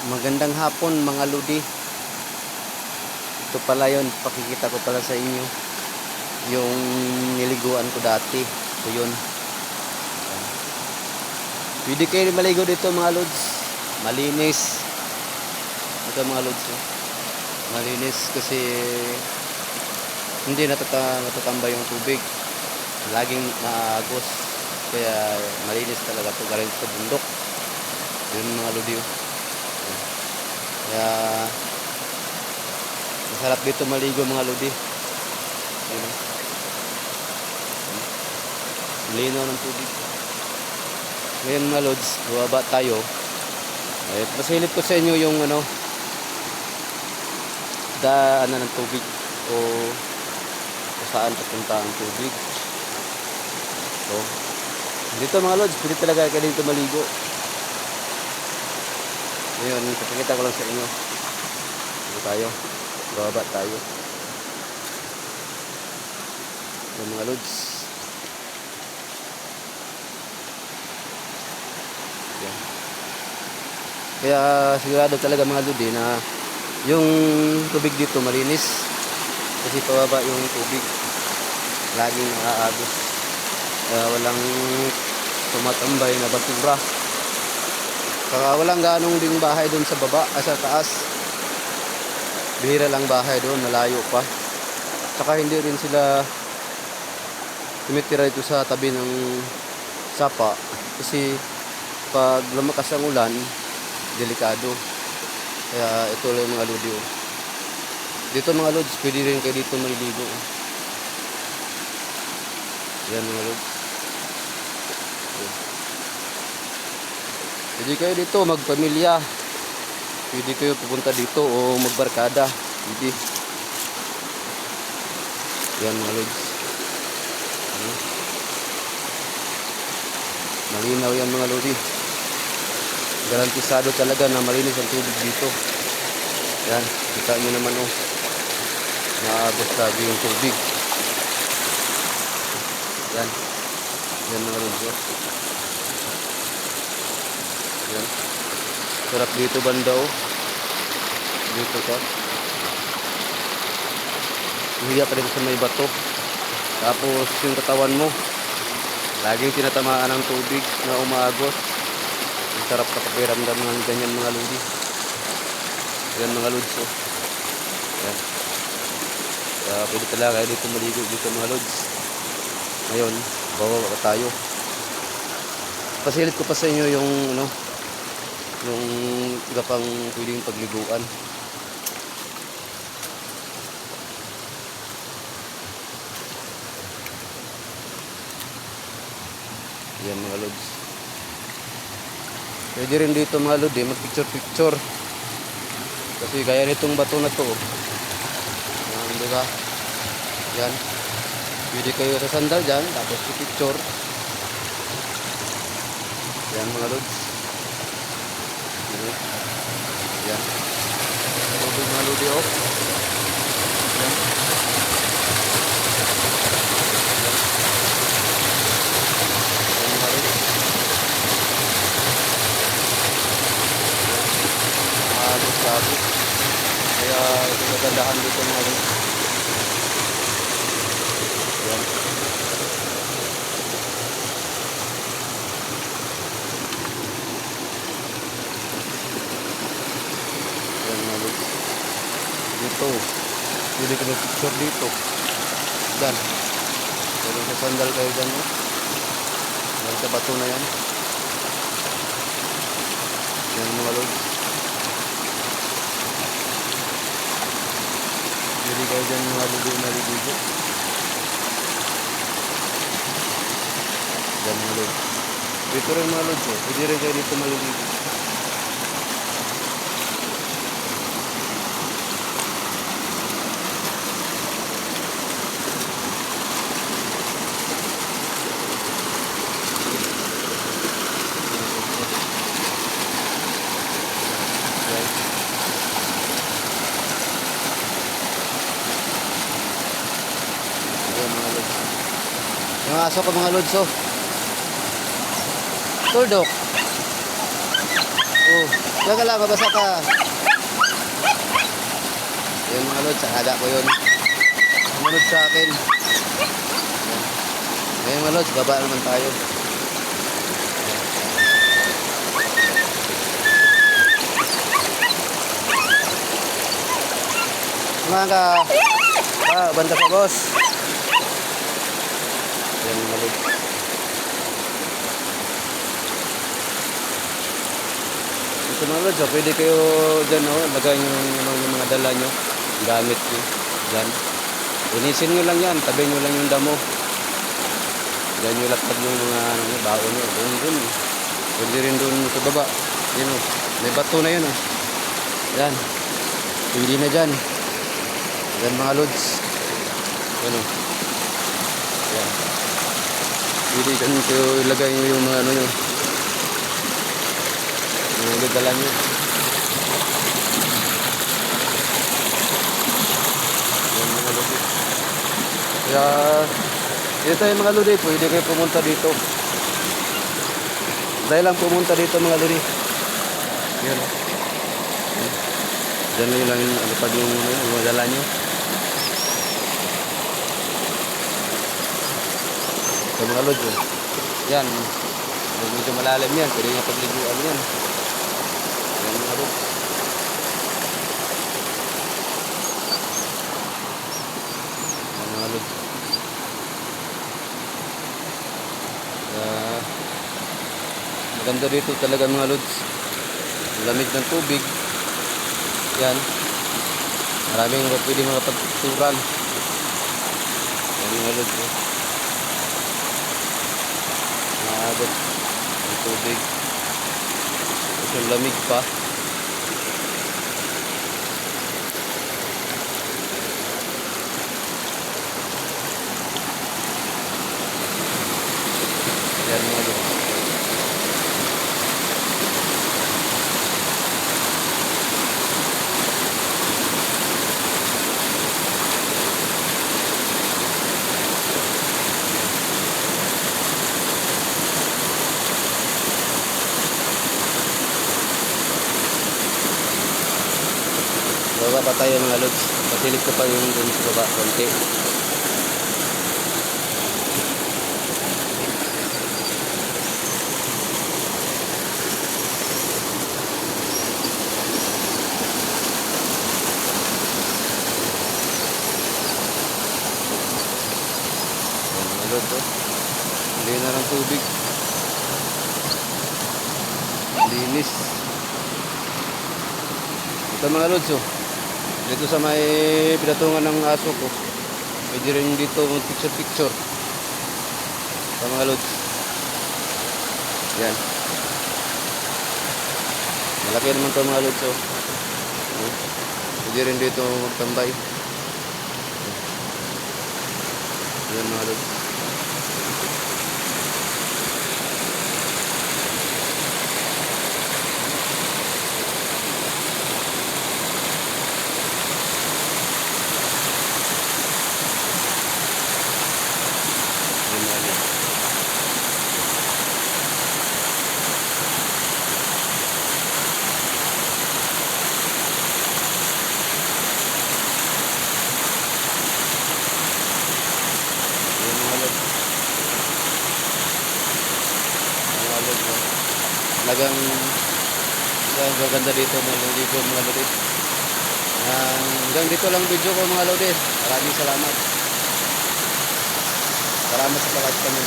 Magandang hapon mga lodi. Ito pala yun, pakikita ko pala sa inyo yung niliguan ko dati. Ito yun. Pwede kayo maligo dito mga lods. Malinis. Ito mga lods. Malinis kasi hindi natatambay yung tubig. Laging naagos. Kaya malinis talaga ito galing sa bundok. Yun mga lodi. Kaya masarap dito maligo mga lodi. Ayun. Lino ng tubig. Ngayon mga lods, baba tayo. Pasilip ko sa inyo yung daanan ng tubig o saan papunta ang tubig. So, dito mga lods, pwede talaga kayo dito maligo. Ngayon, papakita ko lang sa inyo. Dito tayo. Bababa tayo. Ito mga lods. Yan. Kaya sigurado talaga mga lodi na yung tubig dito malinis. Kasi pababa yung tubig. Laging naaagos. Walang tumatambay na basura. Saka walang ganong ding bahay doon sa baba, sa taas. Bihira lang bahay doon, malayo pa. Saka hindi rin sila tumitira dito sa tabi ng sapa. Kasi pag lumakas ang ulan, delikado. Kaya ito lang mga lodi. Dito mga lods, pwede rin kayo dito maliligo. Yan mga lods. Pwede kayo dito magpamilya. Pwede kayo pupunta dito o magbarkada. Pwede. Yan mga lods. Malinaw yan mga lodi. Garantisado talaga na malinis ang tubig dito. Yan. Kita nyo naman naabot sabi yung tubig. Yan. Yan mga lodi. Yan. Sarap dito banda dito ka. Hiya ka dito sa may bato. Tapos yung katawan mo laging tinatamaan ng tubig na umaagos. Ang sarap sa pakiramdam ng ganyan mga lodi. Yan mga lods. Yan. Pwede talaga kayo dito maligo dito mga lods. Ngayon bababa tayo. Pasilip ko pa sa inyo yung yung gapang pwedeng pagliguan. Yan mga lods. Pwede rin dito mga lodi mag-picture. Kasi gaya nitong bato na to. Yan, diba? Yan. Pwede kayo sa sandal dyan, tapos picture. Yan mga lods. Yan. Tubig mga lodi Yan. Sabi. Kaya ito nagandahan dito mga lods. Yan. Yan mga lods. Dito. Pwede ka mag-picture dito. Yan. Pwede sa sandal kayo dyan. Yan sa bato na yan. Yan mga lods. Pwede kayo dyan mga ligo. Dyan mga lods. Dito rin mga lods. Pwede rin kayo dito maliligo. Yung aso ko mga lods Tuldok. Teka lang, mabasa ka. Yan mga lods, aga ko yun. Sumunod sa akin. Ngayon mga lods, baba naman tayo. Mga ka. Banda ka boss. Yan mga lods. Ito mga lods, pwede kayo dyan, lagay yung mga dala nyo, gamit nyo, dyan. Linisin nyo lang yan, tabi nyo lang yung damo. Dyan nyo lakad yung mga baon nyo, dun. Pwede rin dun sa baba. Yan may bato na yun. Yan, hindi na dyan. Yan mga lods. Yan yan. Pwede dyan kayo ilagay nyo yung mga ano nyo. Yung dala nyo. Yan mga lodi. Kaya dito yung mga lodi, pwede kayo pumunta dito. Dahil lang pumunta dito mga lodi. Yan. Diyan lang yung alipad yung mga dala nyo. Ito mga lodi. Yan. Medyo malalim yan. Pwede nga pagliguan yan. Yan mga lodi. Yan mga lodi. Maganda dito talaga mga lods. Lamig ng tubig. Yan. Maraming pwede mga pagtuturan. Yan mga lods. Maabot ng tubig. Tapos yung lamig pa. Yan mga lods. Baba pa tayo mga lods. Pasilip ko pa yung dun sa baba konti. Yan mga lods. Hindi na ng tubig. Linis. Ito mga lods. Dito sa may pinatungan ng aso ko. Pwede rin dito picture. Sa mga lods. Yan. Malaki naman ito mga lods. Pwede rin dito magtambay. Yan mga lods. Talagang maganda dito mga ligo mga lodi. Hanggang dito lang video ko mga lodi. Maraming salamat. Salamat sa pag-watch kami.